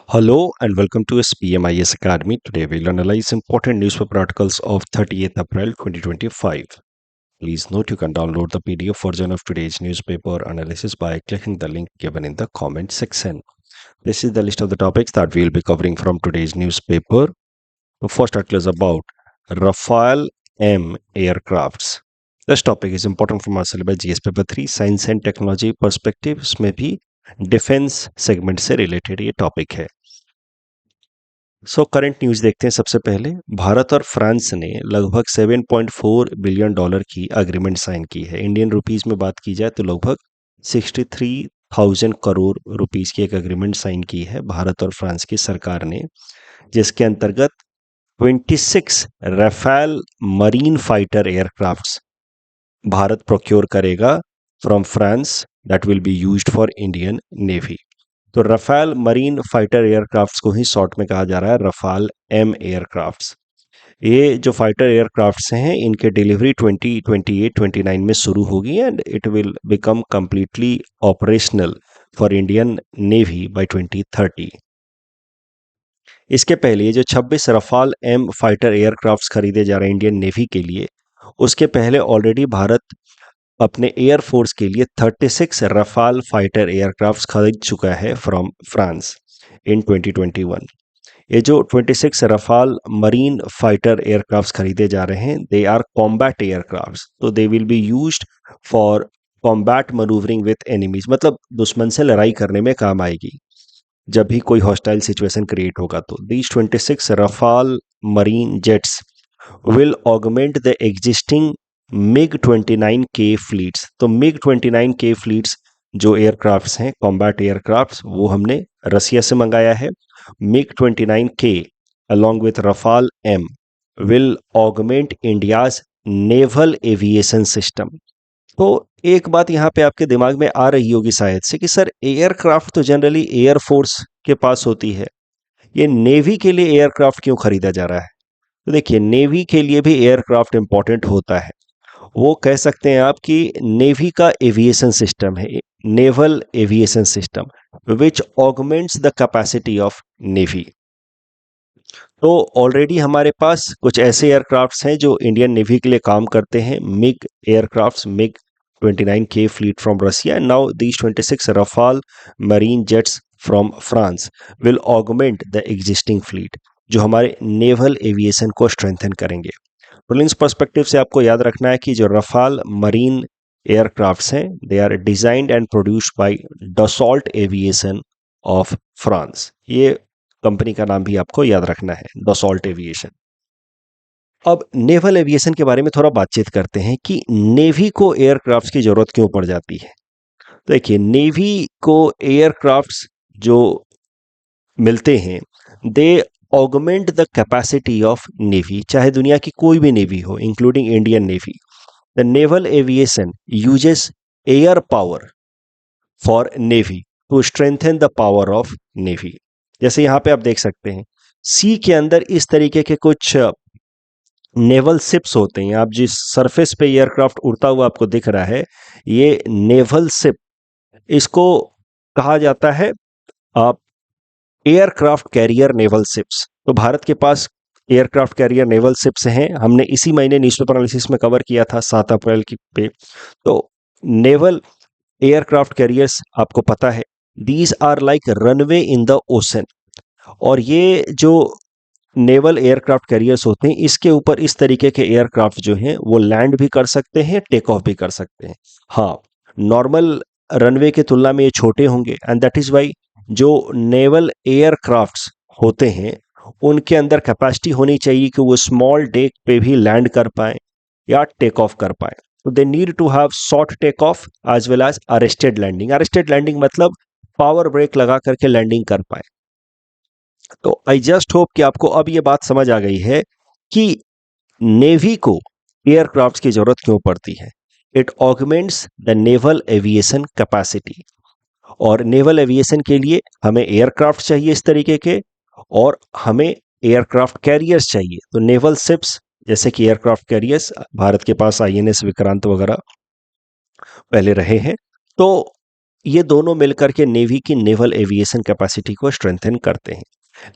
Hello and welcome to SPMIS Academy. Today we'll analyze important newspaper articles of 30th April 2025. Please note you can download the PDF version of today's newspaper analysis by clicking the link given in the comment section. This is the list of the topics that we'll be covering from today's newspaper. The first article is about Rafale M aircrafts. This topic is important from our syllabus GS paper 3 science and technology perspective में भी defence segment से related ये topic है। Current news देखते हैं। सबसे पहले भारत और फ्रांस ने लगभग 7.4 बिलियन डॉलर की अग्रीमेंट साइन की है। इंडियन रुपीस में बात की जाए तो लगभग 63,000 करोड़ रुपीस की एक अग्रीमेंट साइन की है भारत और फ्रांस की सरकार ने, जिसके अंतर्गत 26 Rafale marine fighter aircrafts Bharat procure करेगा from France that will be used for Indian navy. तो रफाल मरीन फाइटर एयरक्राफ्ट्स को ही शॉर्ट में कहा जा रहा है रफाल एम एयरक्राफ्ट्स। ये जो फाइटर एयरक्राफ्ट्स हैं इनके डिलीवरी 2028-29 में शुरू होगी and it will become completely operational for Indian navy by 2030। इसके पहले ये जो 26 रफाल एम फाइटर एयरक्राफ्ट्स खरीदे जा रहे हैं इंडियन नेवी के लिए, उसके पहले ऑलरेडी भारत अपने एयरफोर्स के लिए 36 रफाल फाइटर एयरक्राफ्ट्स खरीद चुका है फ्रॉम फ्रांस इन 2021। ये जो 26 रफाल मरीन फाइटर एयरक्राफ्ट्स खरीदे जा रहे हैं, दे आर कॉम्बैट एयरक्राफ्ट्स, तो they will be used for combat manoeuvring with enemies, मतलब दुश्मन से लड़ाई करने में काम आएगी जब भी कोई हॉस्टाइल सिचुएशन क्रिएट होगा। तो these 26 Rafale marine jets will augment the existing MiG 29K fleets. तो मिग 29K फ्लीट्स जो एयरक्राफ्ट्स हैं कॉम्बैट एयरक्राफ्ट्स, वो हमने रसिया से मंगाया है। MiG 29K along with Rafale M will augment India's naval aviation system. तो एक बात यहाँ पे आपके दिमाग में आ रही होगी शायद से कि सर एयरक्राफ्ट तो जनरली एयरफोर्स के पास होती है, ये नेवी के लिए एयरक्राफ्ट क्यों खरीदा जा रहा है? तो देखिए, नेवी के लिए भी एयरक्राफ्ट इंपॉर्टेंट होता है। वो कह सकते हैं आप कि नेवी का एविएशन सिस्टम है, naval aviation system, which augments the capacity of navy. तो ऑलरेडी हमारे पास कुछ ऐसे एयरक्राफ्ट्स हैं जो इंडियन नेवी के लिए काम करते हैं, MiG aircrafts, MiG 29K fleet from Russia, and now these 26 Rafale marine jets from France will augment the existing fleet, जो हमारे नेवल एविएशन को स्ट्रेंथन करेंगे। प्रीलिम्स पर्सपेक्टिव से आपको याद रखना है कि जो रफाल मरीन एयरक्राफ्ट्स हैं, they are designed and produced by Dassault aviation of France. ये कंपनी का नाम भी आपको याद रखना है, डसॉल्ट एविएशन। अब नेवल एविएशन के बारे में थोड़ा बातचीत करते हैं कि नेवी को एयरक्राफ्ट्स की जरूरत क्यों पड़ जाती है। तो देखिए, नेवी को एयरक्राफ्ट्स जो मिलते हैं, they augment the capacity of navy, चाहे दुनिया की कोई भी नेवी हो including Indian navy. The naval aviation uses air power for navy to strengthen the power of navy. जैसे यहाँ पे आप देख सकते हैं, सी के अंदर इस तरीके के कुछ नेवल शिप्स होते हैं। आप जिस सरफेस पे एयरक्राफ्ट उड़ता हुआ आपको दिख रहा है, ये नेवल शिप, इसको कहा जाता है आप एयरक्राफ्ट कैरियर नेवल शिप्स। तो भारत के पास एयरक्राफ्ट कैरियर नेवल शिप्स हैं। हमने इसी महीने न्यूज़पेपर एनालिसिस में कवर किया था 7 अप्रैल की पे। तो नेवल एयरक्राफ्ट कैरियर्स आपको पता है, these are like runway in the ocean. और ये जो नेवल एयरक्राफ्ट कैरियर्स होते हैं, इसके ऊपर इस तरीके के एयरक्राफ्ट जो हैं वो लैंड भी कर सकते हैं, टेक ऑफ भी कर सकते हैं। हाँ, नॉर्मल रनवे के तुलना में ये छोटे होंगे, एंड दैट इज वाई जो नेवल एयरक्राफ्ट्स होते हैं उनके अंदर कैपेसिटी होनी चाहिए कि वो स्मॉल डेक पे भी लैंड कर पाए या टेक ऑफ कर पाए। तो they need to have short take off as well as arrested landing. Arrested landing मतलब पावर ब्रेक लगा करके लैंडिंग कर पाए। तो आई जस्ट होप कि आपको अब ये बात समझ आ गई है कि नेवी को एयरक्राफ्ट्स की जरूरत क्यों पड़ती है। It augments the naval aviation capacity, और नेवल एविएशन के लिए हमें एयरक्राफ्ट चाहिए इस तरीके के, और हमें एयरक्राफ्ट कैरियर्स चाहिए। तो नेवल शिप्स जैसे कि एयरक्राफ्ट कैरियर्स, भारत के पास INS विक्रांत वगैरह पहले रहे हैं। तो ये दोनों मिलकर के नेवी की नेवल एविएशन कैपेसिटी को स्ट्रेंथन करते हैं।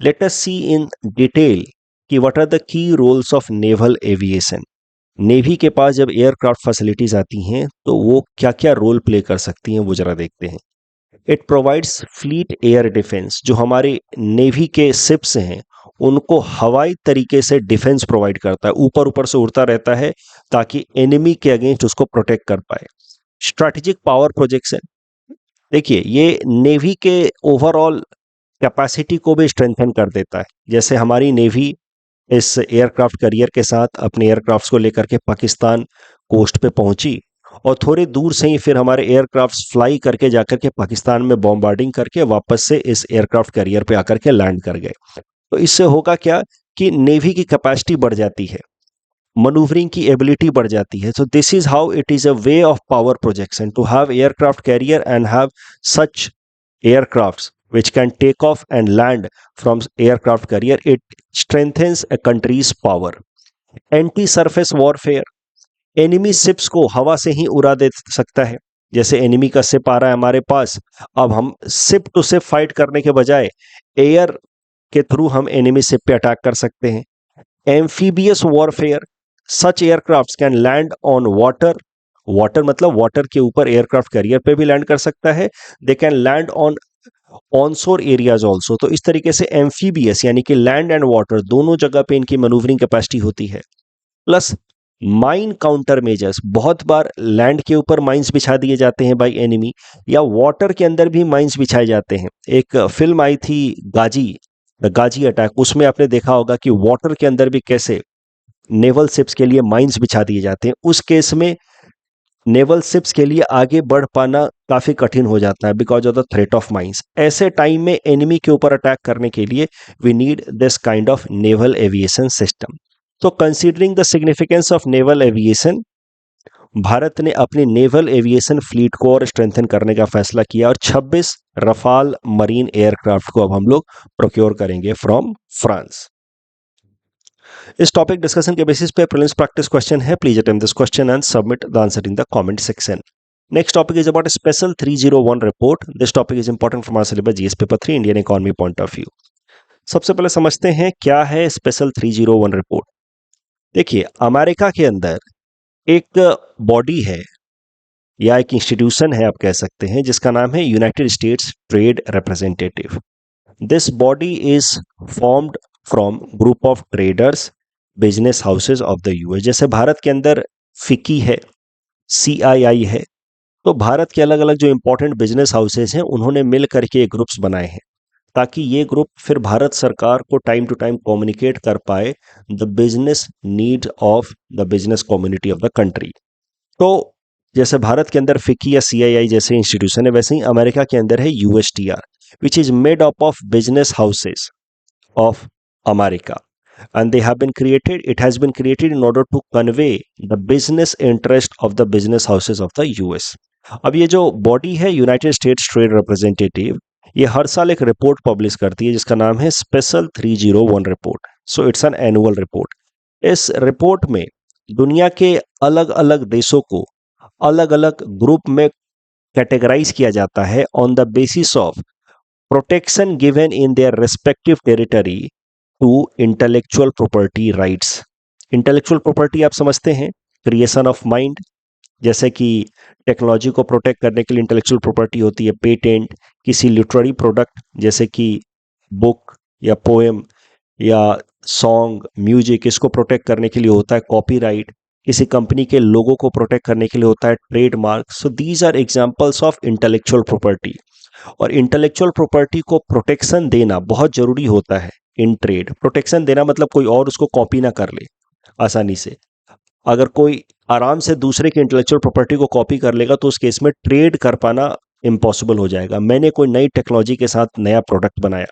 Let us see in detail कि what are the key roles of naval aviation. Navy के पास जब एयरक्राफ्ट फैसिलिटीज आती हैं तो वो क्या क्या रोल प्ले कर सकती हैं वो जरा देखते हैं। It provides fleet air defence, जो हमारे नेवी के शिप्स हैं उनको हवाई तरीके से डिफेंस प्रोवाइड करता है, ऊपर ऊपर से उड़ता रहता है ताकि एनिमी के अगेंस्ट उसको प्रोटेक्ट कर पाए। स्ट्रैटेजिक पावर प्रोजेक्शन, देखिए ये नेवी के ओवरऑल कैपेसिटी को भी स्ट्रेंथन कर देता है। जैसे हमारी नेवी इस एयरक्राफ्ट करियर के साथ अपने एयरक्राफ्ट्स को लेकर के पाकिस्तान कोस्ट पे पहुंची और थोड़े दूर से ही फिर हमारे एयरक्राफ्ट्स फ्लाई करके जाकर के पाकिस्तान में बॉम्बार्डिंग करके वापस से इस एयरक्राफ्ट करियर पे आकर के लैंड कर गए। तो इससे होगा क्या कि नेवी की कैपेसिटी बढ़ जाती है, मनूवरिंग की एबिलिटी बढ़ जाती है। So this is how it is a way of power projection to have aircraft carrier and have such aircrafts which can take off and land from aircraft carrier. It strengthens a country's power. Anti surface warfare, enemy ships को हवा से ही उड़ा दे सकता है। जैसे enemy का ship आ रहा है हमारे पास, अब हम शिप टू शिप फाइट करने के बजाय एयर के थ्रू हम एनिमी शिप पे अटैक कर सकते हैं। Amphibious warfare, such aircraft can land on water, water मतलब वाटर के ऊपर एयरक्राफ्ट कैरियर पे भी लैंड कर सकता है। They can land on onshore areas also. तो इस तरीके से एम्फीबियस यानी कि लैंड एंड वाटर दोनों जगह पे इनकी मैनूवरिंग कैपेसिटी होती है। प्लस माइन काउंटर मेजर्स, बहुत बार लैंड के ऊपर माइंस बिछा दिए जाते हैं बाय एनिमी, या वाटर के अंदर भी माइंस बिछाए जाते हैं। एक फिल्म आई थी गाजी, द गाजी अटैक, उसमें आपने देखा होगा कि वाटर के अंदर भी कैसे नेवल शिप्स के लिए माइंस बिछा दिए जाते हैं। उस केस में नेवल शिप्स के लिए आगे बढ़ पाना काफी कठिन हो जाता है because of the threat of mines. ऐसे टाइम में एनिमी के ऊपर अटैक करने के लिए we need this kind of naval aviation system. तो considering the significance of naval aviation, Bharat ने अपनी नेवल एविएशन फ्लीट को और स्ट्रेंथन करने का फैसला किया और 26 रफाल मरीन एयरक्राफ्ट को अब हम लोग प्रोक्योर करेंगे फ्रॉम फ्रांस। इस टॉपिक डिस्कशन के बेसिस पे प्रीलिम्स प्रैक्टिस क्वेश्चन है। Please attempt this question and submit the answer in the comment section. Next topic is about special 301 report. This topic is important from our syllabus GS paper 3 Indian economy point of view. सबसे पहले समझते हैं क्या है special 301 report. देखिए America के अंदर एक बॉडी है या एक इंस्टीट्यूशन है, आप कह सकते हैं, जिसका नाम है United states trade representative. This body is formed from group of traders, business houses of the US. जैसे भारत के अंदर फिकी है, सीआईआई है, तो भारत के अलग अलग जो इंपॉर्टेंट बिजनेस हाउसेज हैं उन्होंने मिल करके ग्रुप्स बनाए हैं ताकि ये ग्रुप फिर भारत सरकार को टाइम टू टाइम कम्युनिकेट कर पाए the business need of the business community of the country. तो जैसे भारत के अंदर फिकी या सीआईआई जैसे इंस्टीट्यूशन है, वैसे ही अमेरिका के अंदर है USTR, which is made up of business houses of America, and they have been created, it has been created in order to convey the business interest of the business houses of the US. अब ये जो body है United states trade representative, ये हर साल एक report publish करती है जिसका नाम है special 301 report. So it's an annual report. इस रिपोर्ट में दुनिया के अलग अलग देशों को अलग अलग ग्रुप में कैटेगराइज किया जाता है on the basis of protection given in their respective territory to intellectual property rights. Intellectual property आप समझते हैं, क्रिएशन ऑफ माइंड, जैसे कि टेक्नोलॉजी को प्रोटेक्ट करने के लिए इंटेलेक्चुअल प्रॉपर्टी होती है पेटेंट, किसी लिटरेरी प्रोडक्ट जैसे कि बुक या पोएम या सॉन्ग, म्यूजिक, इसको प्रोटेक्ट करने के लिए होता है कॉपीराइट, किसी कंपनी के लोगो को प्रोटेक्ट करने के लिए होता है trademark. So these are examples of intellectual property. और इंटेलेक्चुअल प्रॉपर्टी को प्रोटेक्शन देना बहुत जरूरी होता है इन ट्रेड। प्रोटेक्शन देना मतलब कोई और उसको कॉपी ना कर ले आसानी से। अगर कोई आराम से दूसरे के इंटेलेक्चुअल प्रॉपर्टी को कॉपी कर लेगा तो उस केस में ट्रेड कर पाना इम्पॉसिबल हो जाएगा। मैंने कोई नई टेक्नोलॉजी के साथ नया प्रोडक्ट बनाया,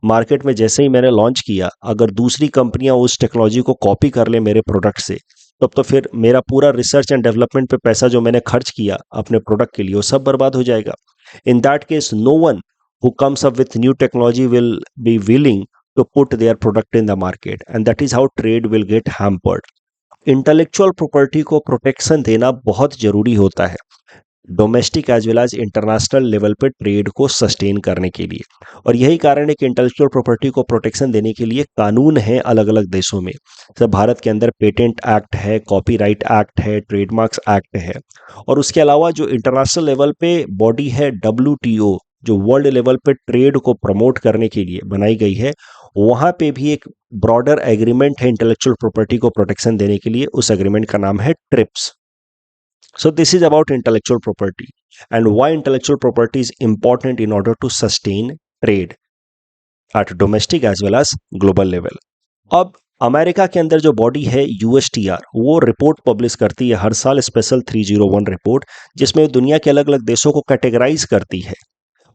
मार्केट में जैसे ही मैंने लॉन्च किया, अगर दूसरी कंपनियां उस टेक्नोलॉजी को कॉपी कर ले मेरे प्रोडक्ट से, तब तो फिर मेरा पूरा रिसर्च एंड डेवलपमेंट पे पैसा जो मैंने खर्च किया अपने प्रोडक्ट के लिए वो सब बर्बाद हो जाएगा। In that case, no one who comes up with new technology will be willing to put their product in the market, and that is how trade will get hampered. Intellectual property को protection देना बहुत जरूरी होता है। Domestic as well as international level पे trade को sustain करने के लिए। और यही कारण है कि इंटेलेक्चुअल प्रॉपर्टी को प्रोटेक्शन देने के लिए कानून है अलग अलग देशों में। जैसे भारत के अंदर पेटेंट एक्ट है, कॉपीराइट एक्ट है, ट्रेडमार्क्स एक्ट है। और उसके अलावा जो इंटरनेशनल लेवल पे बॉडी है WTO, जो वर्ल्ड लेवल पे ट्रेड को प्रमोट करने के लिए बनाई गई है, वहां पे भी एक ब्रॉडर एग्रीमेंट है इंटेलेक्चुअल प्रॉपर्टी को प्रोटेक्शन देने के लिए। उस एग्रीमेंट का नाम है trips. So this is about intellectual property and why intellectual property is important in order to sustain trade at domestic as well as global level. अब अमेरिका के अंदर जो बॉडी है USTR, वो रिपोर्ट पब्लिश करती है हर साल, स्पेशल 301 रिपोर्ट, जिसमें दुनिया के अलग अलग देशों को कैटेगराइज करती है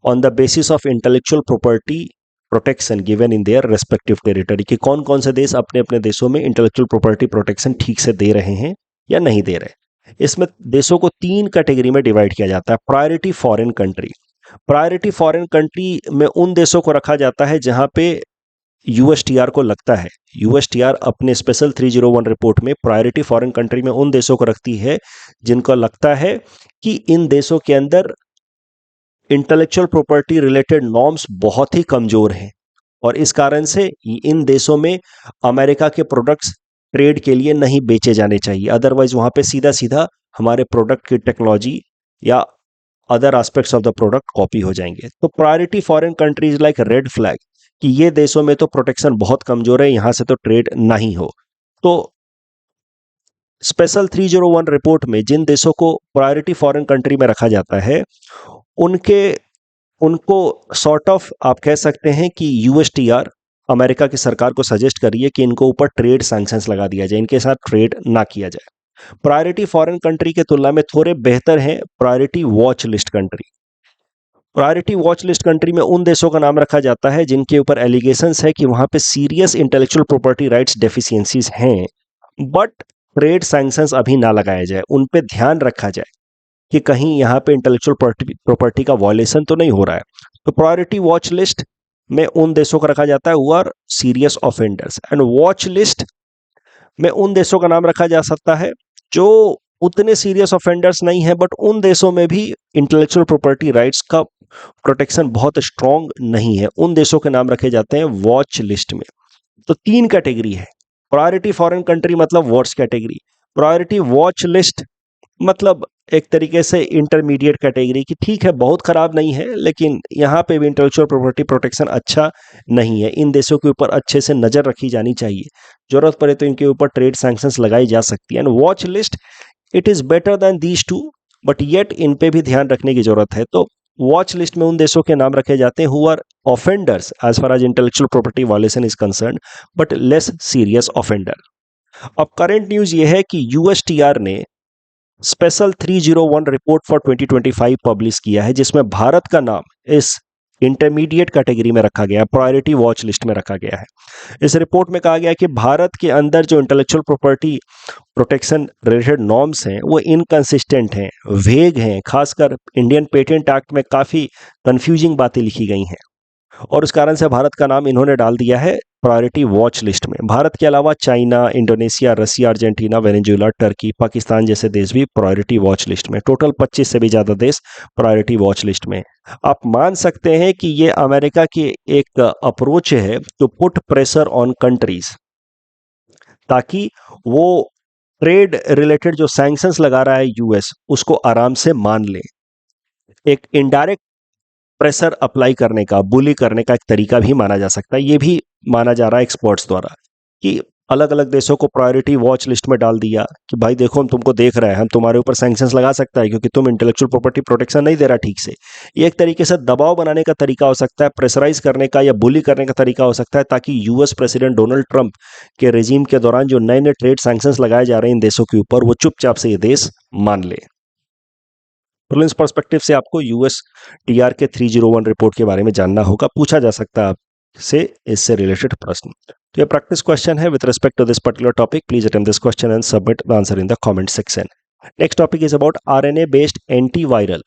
on the basis of intellectual property protection given in their respective territory, कि कौन कौन से देश अपने अपने देशों में इंटेलेक्चुअल प्रॉपर्टी प्रोटेक्शन ठीक से दे रहे हैं या नहीं दे रहे। इसमें देशों को 3 कैटेगरी में डिवाइड किया जाता है। Priority foreign country, priority foreign country में उन देशों को रखा जाता है जहां पे USTR को लगता है, USTR अपने स्पेशल 301 रिपोर्ट में प्रायोरिटी फॉरेन कंट्री में उन देशों को रखती है जिनको लगता है कि इन देशों के अंदर इंटेलेक्चुअल प्रॉपर्टी रिलेटेड नॉर्म्स बहुत ही कमजोर हैं और इस कारण से इन देशों में अमेरिका के प्रोडक्ट्स ट्रेड के लिए नहीं बेचे जाने चाहिए। अदरवाइज वहां पे सीधा सीधा हमारे प्रोडक्ट की टेक्नोलॉजी या other aspects of the product copy हो जाएंगे। तो priority foreign countries like red flag, कि ये देशों में तो प्रोटेक्शन बहुत कमजोर है, यहां से तो ट्रेड नहीं हो। तो स्पेशल 301 रिपोर्ट में जिन देशों को प्रायोरिटी फॉरेन कंट्री में रखा जाता है उनको सॉर्ट ऑफ आप कह सकते हैं कि USTR अमेरिका की सरकार को सजेस्ट करिए कि इनको ऊपर ट्रेड सैंक्शंस लगा दिया जाए, इनके साथ ट्रेड ना किया जाए। प्रायोरिटी फॉरेन कंट्री के तुलना में थोड़े बेहतर हैं priority watch list country. Priority watch list country में उन देशों का नाम रखा जाता है जिनके ऊपर एलिगेशंस है कि वहां पे serious intellectual property rights deficiencies हैं, बट ट्रेड सैंक्शंस अभी ना लगाया जाए, उन पे ध्यान रखा जाए कि कहीं यहाँ पे इंटेलेक्चुअल प्रॉपर्टी का वायलेशन तो नहीं हो रहा है। तो प्रायोरिटी वॉच लिस्ट में उन देशों को रखा जाता है who are serious offenders, and watch list में उन देशों का नाम रखा जा सकता है जो उतने सीरियस ऑफेंडर्स नहीं है, बट उन देशों में भी इंटेलेक्चुअल प्रॉपर्टी राइट्स का प्रोटेक्शन बहुत स्ट्रांग नहीं है, उन देशों के नाम रखे जाते हैं वॉच लिस्ट में। तो 3 कैटेगरी है। प्रायोरिटी फॉरेन कंट्री मतलब watch category, priority watch list मतलब एक तरीके से इंटरमीडिएट कैटेगरी की, ठीक है बहुत खराब नहीं है लेकिन यहाँ पे भी इंटेलेक्चुअल प्रॉपर्टी प्रोटेक्शन अच्छा नहीं है। इन देशों के ऊपर अच्छे से नजर रखी जानी चाहिए, जरूरत पड़े तो इनके ऊपर ट्रेड सैंक्शंस लगाई जा सकती है। And watch list it is better than these two, but yet in पे भी ध्यान रखने की जरूरत है। तो वॉच लिस्ट में उन देशों के नाम रखे जाते हैं who are offenders as far as intellectual property violation is concern, but less serious offender. अब करंट न्यूज ये है कि USTR ने स्पेशल 301 रिपोर्ट फॉर 2025 पब्लिश किया है, जिसमें भारत का नाम इस इंटरमीडिएट कैटेगरी में रखा गया, प्रायोरिटी वॉच लिस्ट में रखा गया है। इस रिपोर्ट में कहा गया कि भारत के अंदर जो intellectual property protection related norms हैं वो इनकंसिस्टेंट हैं, वेग हैं, खासकर इंडियन पेटेंट एक्ट में काफ़ी कंफ्यूजिंग बातें लिखी गई हैं और उस कारण से भारत का नाम इन्होंने डाल दिया है प्रायोरिटी वॉच लिस्ट में। भारत के अलावा चाइना, इंडोनेशिया, रसिया, अर्जेंटीना, वेनेजुएला, टर्की, पाकिस्तान जैसे देश भी प्रायोरिटी वॉच लिस्ट में, टोटल 25 से भी ज़्यादा देश प्रायोरिटी वॉच लिस्ट में। आप मान सकते हैं कि ये अमेरिका की एक अप्रोच है to put pressure on countries, ताकि वो ट्रेड रिलेटेड जो सैंक्शंस लगा रहा है US उसको आराम से मान ले। एक इनडायरेक्ट प्रेशर अप्लाई करने का, बुली करने का एक तरीका भी माना जा सकता है। ये भी माना जा रहा है एक्सपर्ट्स द्वारा कि अलग अलग देशों को प्रायोरिटी वॉच लिस्ट में डाल दिया कि भाई देखो हम तुमको देख रहे हैं, हम तुम्हारे ऊपर सैंक्शंस लगा सकता है क्योंकि तुम इंटेलेक्चुअल प्रॉपर्टी प्रोटेक्शन नहीं दे रहा ठीक से। ये एक तरीके से दबाव बनाने का तरीका हो सकता है, प्रेशराइज करने का या बुली करने का तरीका हो सकता है, ताकि US प्रेसिडेंट डोनाल्ड ट्रंप के रेजिम के दौरान जो नए नए ट्रेड सैंक्शंस लगाए जा रहे हैं इन देशों के ऊपर, वो चुपचाप से ये देश मान ले। प्रीलिम्स पर्सपेक्टिव से आपको USTR के 301 रिपोर्ट के बारे में जानना होगा, पूछा जा सकता है आपसे इससे रिलेटेड प्रश्न। तो ये प्रैक्टिस क्वेश्चन है with respect to this particular topic. Please attempt this question and submit the answer in the comment section. Next topic is about RNA based antiviral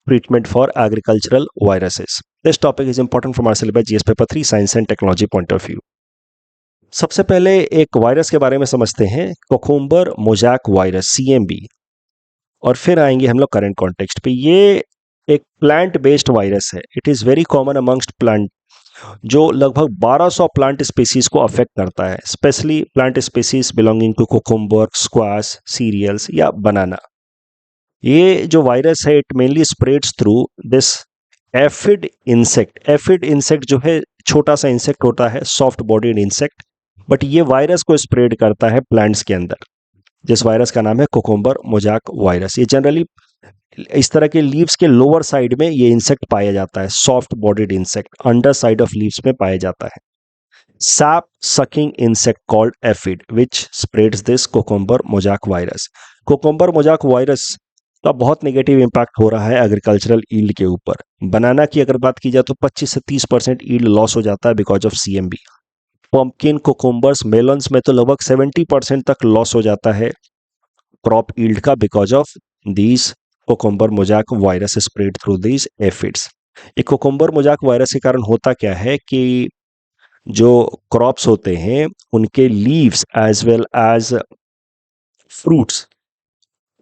treatment for agricultural viruses. This topic is important from our syllabus GS paper 3 science and technology point of view. सबसे पहले एक virus के बारे में समझते हैं, cucumber mosaic virus CMV। और फिर आएंगे हम लोग करंट कॉन्टेक्स्ट पे। ये एक प्लांट बेस्ड वायरस है। It is very common amongst plant, जो लगभग 1200 प्लांट स्पीसीज को अफेक्ट करता है, specially plant species belonging to cucumber, squash, cereals या बनाना। ये जो वायरस है, it mainly spreads through this aphid insect. Aphid insect जो है छोटा सा इंसेक्ट होता है, सॉफ्ट बॉडीड इंसेक्ट, बट ये वायरस को स्प्रेड करता है प्लांट्स के अंदर, जिस वायरस का नाम है कोकुम्बर मोजाक वायरस। ये जनरली इस तरह के लीव्स के लोअर साइड में ये इंसेक्ट पाया जाता है, soft bodied insect under side of leaves में पाया जाता है। sap sucking insect called aphid which spreads this cucumber mosaic virus. Cucumber mosaic virus का बहुत नेगेटिव इम्पैक्ट हो रहा है एग्रीकल्चरल ईल्ड के ऊपर। बनाना की अगर बात की जाए तो 25 से 30% ईल्ड लॉस हो जाता है because of CMV. Pumpkin, cucumbers, melons में तो लगभग 70% तक लॉस हो जाता है क्रॉप ईल्ड का because of these cucumber mosaic virus spread through these aphids. ये कोकुम्बर मोजाक वायरस के कारण होता क्या है कि जो क्रॉप्स होते हैं उनके leaves as well as fruits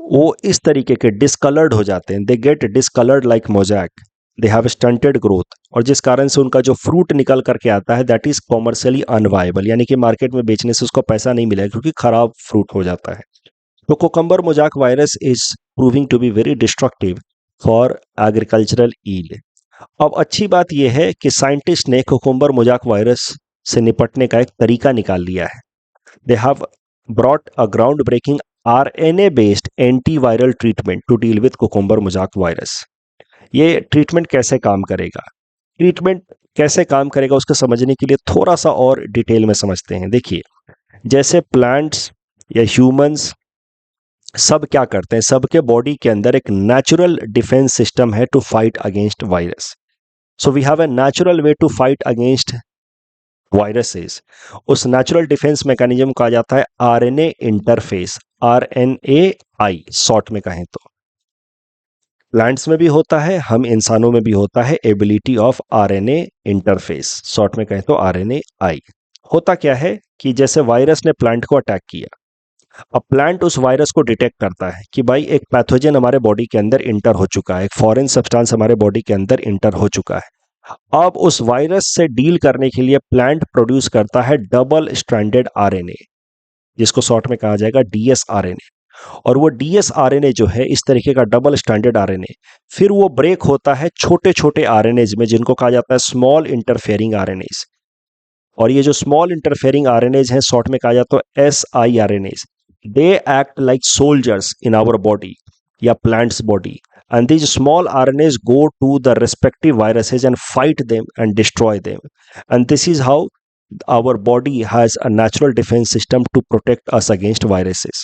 वो इस तरीके के डिसकलर्ड हो जाते हैं। They get discoloured like mosaic, they have stunted growth, और जिस कारण से उनका जो फ्रूट निकल करके आता है दैट इज कॉमर्शियली अनवायबल, यानी कि मार्केट में बेचने से उसको पैसा नहीं मिलेगा क्योंकि खराब फ्रूट हो जाता है। तो cucumber mosaic virus is proving to be very destructive for agricultural yield. अब अच्छी बात यह है कि साइंटिस्ट ने कोकुम्बर मोजाक वायरस से निपटने का एक तरीका निकाल लिया है। They have brought a ground breaking RNA based antiviral treatment to deal with cucumber mosaic virus. ये ट्रीटमेंट कैसे काम करेगा? ट्रीटमेंट कैसे काम करेगा उसको समझने के लिए थोड़ा सा और डिटेल में समझते हैं। देखिए, जैसे प्लांट्स या ह्यूमंस सब क्या करते हैं, सबके बॉडी के अंदर एक नेचुरल डिफेंस सिस्टम है to fight against virus. So we have a natural way to fight against viruses. उस नेचुरल डिफेंस मैकेनिज्म कहा जाता है आरएनए इंटरफेस, आरएनएआई शॉर्ट में कहें तो। प्लांट्स में भी होता है, हम इंसानों में भी होता है ability of RNA interface, short में कहें तो आरएनएआई। होता क्या है कि जैसे वायरस ने प्लांट को अटैक किया, अब प्लांट उस वायरस को डिटेक्ट करता है कि भाई एक पैथोजन हमारे बॉडी के अंदर इंटर हो चुका है, एक फॉरेन सब्सटेंस हमारे बॉडी के अंदर इंटर हो चुका है। अब उस वायरस से डील करने के लिए प्लांट प्रोड्यूस करता है डबल स्ट्रैंडेड आरएनए, जिसको शॉर्ट में कहा जाएगा डीएसआरएनए। और वो डीएसआरएनए जो है इस तरीके का डबल स्ट्रैंडेड आरएनए फिर वो ब्रेक होता है छोटे छोटे आरएनएज में, जिनको कहा जाता है स्मॉल इंटरफेयरिंग आरएनएज। और ये जो स्मॉल इंटरफेयरिंग आरएनएज हैं शॉर्ट में कहा जाता है siRNAs. They act like soldiers in our body या plants body, and these small RNAs go to the respective viruses and fight them and destroy them, and this is how our body has a natural defense system to protect us against viruses।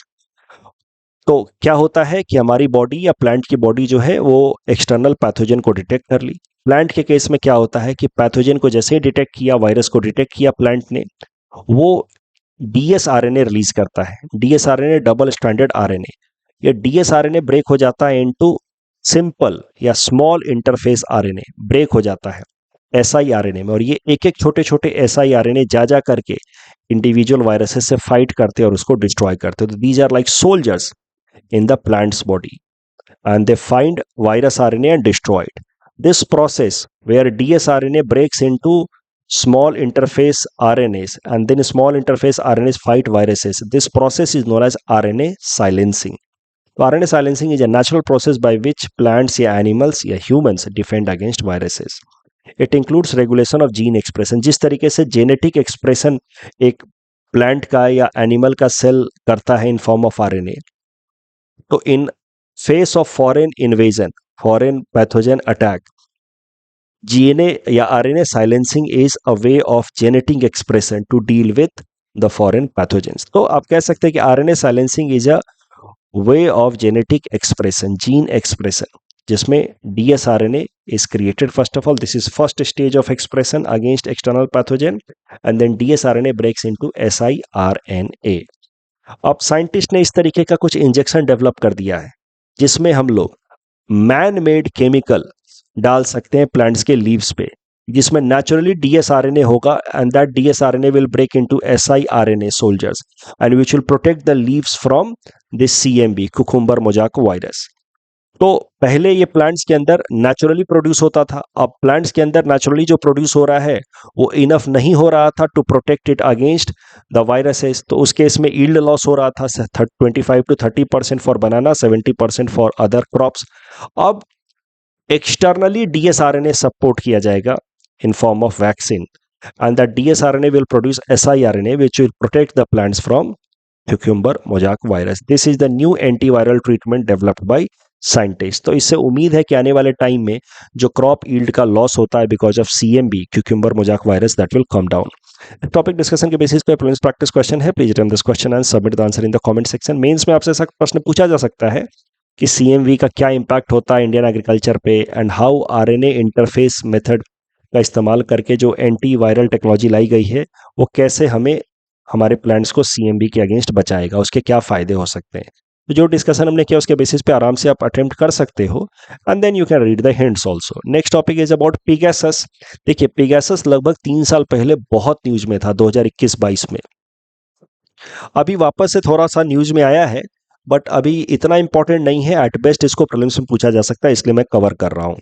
तो क्या होता है कि हमारी body या plant की body जो है वो एक्सटर्नल पैथोजन को डिटेक्ट कर ली। प्लांट के केस में क्या होता है कि पैथोजन को जैसे ही डिटेक्ट किया, वायरस को डिटेक्ट किया प्लांट ने, वो डीएसआरएनए रिलीज करता है। डीएसआरएनए डबल स्ट्रैंडेड आरएनए। ये डीएसआरएनए ब्रेक हो जाता है इनटू सिंपल या स्मॉल इंटरफेस आरएनए, ब्रेक हो जाता है एसआईआरएनए में, और ये एक एक छोटे छोटे एसआईआरएनए जा जा करके इंडिविजुअल वायरसेस से फाइट करते और उसको डिस्ट्रॉय करते। तो these are like soldiers in the plant's body, and they find virus RNA and destroy it. This process where dsRNA breaks into small interface RNAs and then small interface RNAs fight viruses, this process is known as RNA silencing. So RNA silencing is a natural process by which plants या animals या humans defend against viruses. It includes regulation of gene expression। जिस तरीके से genetic expression एक plant का या animal का cell करता है इन फॉर्म ऑफ आरएनए, तो in face of foreign invasion, foreign pathogen attack, GNA या RNA silencing is a way of genetic expression to deal with the foreign pathogens. तो आप कह सकते हैं कि RNA silencing is a way of genetic expression, gene expression, जिसमें dsRNA is created. First of all this is first stage of expression against external pathogen, and then dsRNA breaks into siRNA. अब scientist ने इस तरीके का कुछ injection develop कर दिया है जिसमें हम लोग मैन मेड केमिकल डाल सकते हैं प्लांट्स के लीव्स पे, जिसमें नेचुरली DsRNA होगा and that DsRNA will break into siRNA soldiers and which will protect the leaves from this CMV cucumber mosaic virus. तो पहले ये प्लांट्स के अंदर नेचुरली प्रोड्यूस होता था, अब प्लांट्स के अंदर नेचुरली जो प्रोड्यूस हो रहा है वो इनफ नहीं हो रहा था to protect it against the viruses. तो उस केस में यील्ड लॉस हो रहा था 25 to 30% for banana, 70% for other crops. अब एक्सटर्नली DsRNA सपोर्ट किया जाएगा in form of vaccine and that DsRNA will produce siRNA which will protect the plants from cucumber mosaic virus. This is the new antiviral treatment developed by scientist. तो इससे उम्मीद है कि आने वाले time में जो क्रॉप यील्ड का लॉस होता है because of CMV cucumber mosaic virus that will come down. Topic discussion के बेसिस पे प्रीलिम्स प्रैक्टिस क्वेश्चन है, please attempt this question and submit the answer in the comment section. Mains में आपसे ऐसा प्रश्न पूछा जा सकता है कि CMV का क्या इंपैक्ट होता है इंडियन एग्रीकल्चर पे and how RNA interface method का इस्तेमाल करके जो एंटी वायरल टेक्नोलॉजी लाई गई है वो कैसे हमें हमारे प्लांट्स को CMV के अगेंस्ट बचाएगा, उसके क्या फायदे हो सकते हैं। तो जो डिस्कशन हमने किया उसके बेसिस पे आराम से आप अटेम्प्ट कर सकते हो and then you can read the hints also. Next topic is about Pegasus. देखिए पिगैसस लगभग 3 साल पहले बहुत न्यूज में था 2021-22 में, अभी वापस से थोड़ा सा न्यूज में आया है बट अभी इतना इंपॉर्टेंट नहीं है, एट बेस्ट इसको प्रीलिम्स में पूछा जा सकता है इसलिए मैं कवर कर रहा हूं।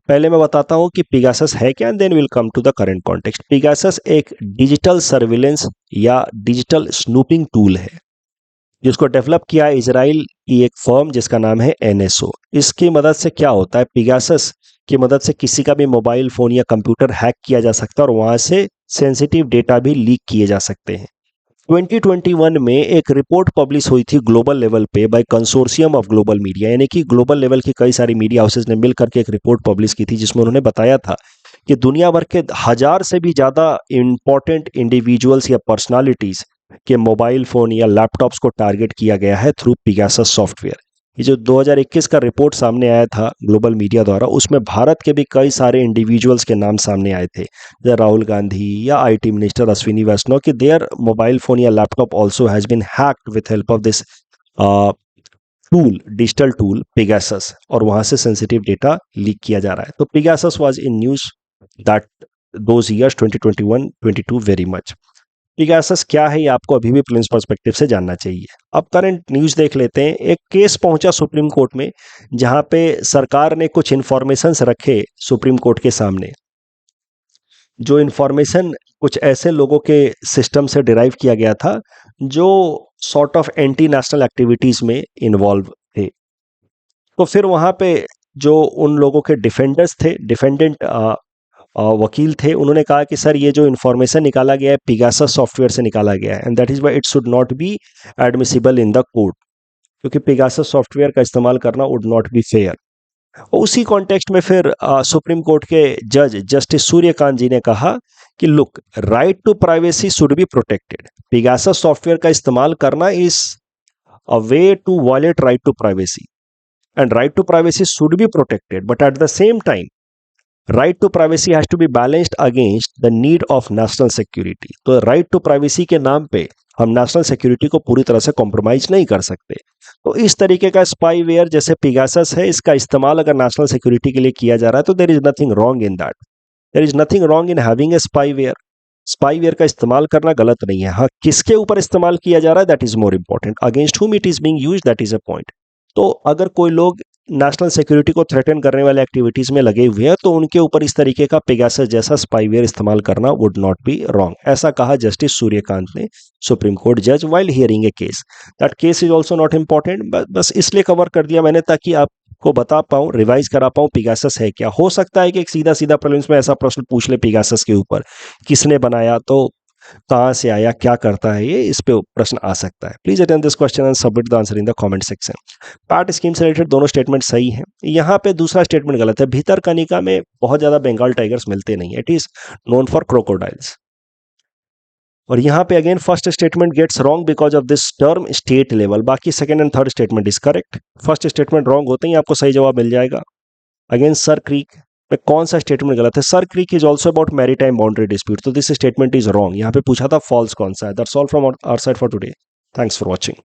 पहले मैं बताता हूं कि पिगैसस है क्या and then will come to the current context. Pegasus एक डिजिटल सर्विलेंस या डिजिटल स्नूपिंग टूल है जिसको डेवलप किया है इजराइल की एक फर्म जिसका नाम है NSO। इसकी मदद से क्या होता है, पिगैसस की मदद से किसी का भी मोबाइल फोन या कंप्यूटर हैक किया जा सकता है और वहां से सेंसिटिव डेटा भी लीक किए जा सकते हैं। 2021 में एक रिपोर्ट पब्लिश हुई थी ग्लोबल लेवल पे by consortium of global media, यानी कि ग्लोबल लेवल की कई सारी मीडिया हाउसेज ने मिलकर के एक रिपोर्ट पब्लिश की थी जिसमें उन्होंने बताया था कि दुनिया भर के 1000 से भी ज़्यादा इंपॉर्टेंट इंडिविजुअल्स या पर्सनालिटीज़ के मोबाइल फ़ोन या लैपटॉप्स को टारगेट किया गया है थ्रू पिगैसस सॉफ्टवेयर। ये जो 2021 का रिपोर्ट सामने आया था ग्लोबल मीडिया द्वारा उसमें भारत के भी कई सारे इंडिविजुअल्स के नाम सामने आए थे, जैसे राहुल गांधी या IT मिनिस्टर अश्विनी वैष्णव, कि देयर मोबाइल फ़ोन या laptop also has been hacked with help of this tool, digital tool Pegasus, और वहां से सेंसिटिव डेटा लीक किया जा रहा है। तो Pegasus was in news that those years 2021-22 very much. Pegasus क्या है ये आपको अभी भी प्रिलिम्स पर्सपेक्टिव से जानना चाहिए। अब करंट न्यूज देख लेते हैं। एक केस पहुंचा सुप्रीम कोर्ट में जहां पे सरकार ने कुछ इंफॉर्मेशंस रखे सुप्रीम कोर्ट के सामने, जो इंफॉर्मेशन कुछ ऐसे लोगों के सिस्टम से डिराइव किया गया था जो sort of anti national activities में इन्वॉल्व थे। तो फिर वहां पे जो उन लोगों के डिफेंडर्स थे, डिफेंडेंट वकील थे, उन्होंने कहा कि सर ये जो इन्फॉर्मेशन निकाला गया है पिगैसस सॉफ्टवेयर से निकाला गया है and that is why it should not be admissible in the court, क्योंकि पिगैसस सॉफ्टवेयर का इस्तेमाल करना वुड नॉट बी फेयर। उसी कॉन्टेक्स्ट में फिर सुप्रीम कोर्ट के जज जस्टिस सूर्यकांत जी ने कहा कि look, right to privacy should be protected. Pegasus software का इस्तेमाल करना is a way to violate right to privacy and right to privacy should be protected, but at the same time right to privacy has to be balanced against the need of national security. तो right to privacy के नाम पे हम national security को पूरी तरह से compromise नहीं कर सकते। तो इस तरीके का स्पाईवेयर जैसे पिगैसस है, इसका इस्तेमाल अगर नेशनल सिक्योरिटी के लिए किया जा रहा है तो there is nothing wrong in that, there is nothing wrong in having a spyware. Spyware का इस्तेमाल करना गलत नहीं है। हाँ, किसके ऊपर इस्तेमाल किया जा रहा है that is more important, against हुम it is being used that is a point. तो अगर कोई लोग नेशनल सिक्योरिटी को थ्रेटन करने वाले एक्टिविटीज में लगे हुए हैं तो उनके ऊपर इस तरीके का पिगैसस जैसा स्पाईवेयर इस्तेमाल करना वुड नॉट बी रॉन्ग, ऐसा कहा जस्टिस सूर्यकांत ने, सुप्रीम कोर्ट जज, while hearing A case. That case is also not important, बस इसलिए कवर कर दिया मैंने ताकि आपको बता पाऊं, रिवाइज करा पाऊं पिगैसस है क्या। हो सकता है कि एक सीधा सीधा प्रीलिम्स में ऐसा प्रश्न पूछ ले पिगैसस के ऊपर, किसने बनाया, तो कहां से आया, क्या करता है ये, इस पे प्रश्न आ सकता है। Please attend this question and submit the answer in the comment section. PAT scheme से रिलेटेड दोनों स्टेटमेंट सही हैं। यहाँ पे दूसरा स्टेटमेंट गलत है। भीतरकनिका में बहुत ज्यादा बंगाल टाइगर्स मिलते नहीं है, it is known for crocodiles. और यहाँ पे again first statement gets wrong because of this term state level, बाकी second and third statement is correct. First statement wrong होते ही आपको सही जवाब मिल जाएगा। अगेन सर क्रीक में कौन सा स्टेटमेंट गलत है, Sir Creek is also about maritime boundary dispute, तो दिस स्टेटमेंट इज रॉन्ग। यहाँ पे पूछा था फॉल्स कौन सा है। That's all from our side for today, thanks for watching.